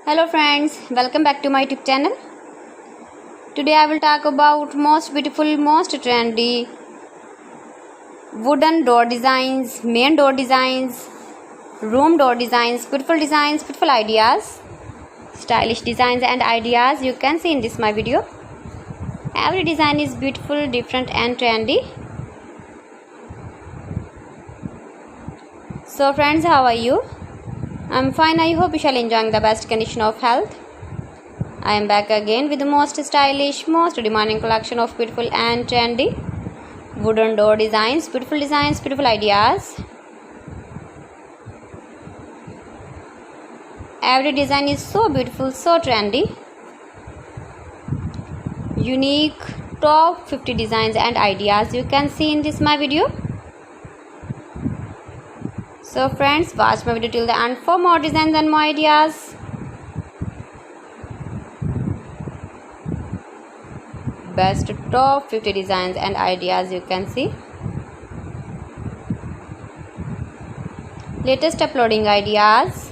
Hello friends, welcome back to my YouTube channel. Today I will talk about most beautiful, most trendy wooden door designs, main door designs, room door designs, beautiful ideas, stylish designs and ideas you can see in this my video. Every design is beautiful, different and trendy. So friends, how are you? I'm fine. I hope you shall enjoying the best condition of health. I am back again with the most stylish, most demanding collection of beautiful and trendy wooden door designs, beautiful ideas. Every design is so beautiful, so trendy. Unique top 50 designs and ideas you can see in this my video. So friends, watch my video till the end for more designs and more ideas. Best top 50 designs and ideas you can see. Latest uploading ideas.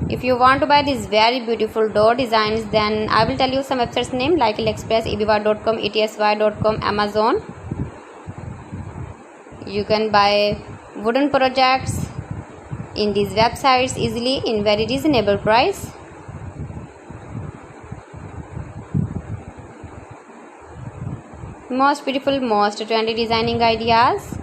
If you want to buy these very beautiful door designs, then I will tell you some websites name like AliExpress, eBay.com, etsy.com, Amazon. You can buy wooden projects in these websites easily in very reasonable price. Most beautiful, most trendy designing ideas.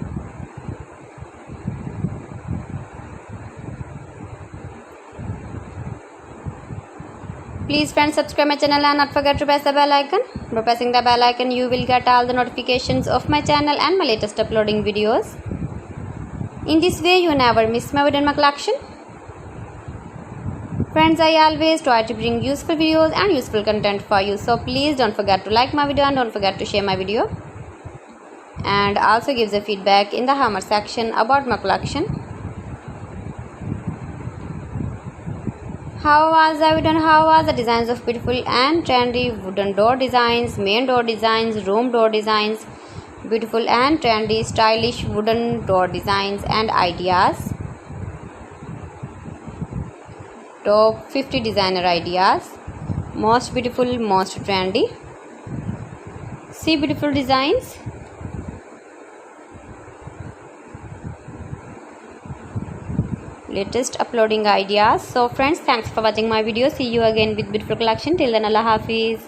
Please friends, subscribe my channel and not forget to press the bell icon. By pressing the bell icon you will get all the notifications of my channel and my latest uploading videos. In this way you never miss my video and my collection. Friends, I always try to bring useful videos and useful content for you. So please don't forget to like my video and don't forget to share my video. And also give the feedback in the comment section about my collection. How was the video and how was the designs of beautiful and trendy wooden door designs, main door designs, room door designs, beautiful and trendy stylish wooden door designs and ideas. Top 50 designer ideas. Most beautiful, most trendy. See beautiful designs. Latest uploading ideas. So friends, thanks for watching my video. See you again with beautiful collection. Till then, Allah Hafiz.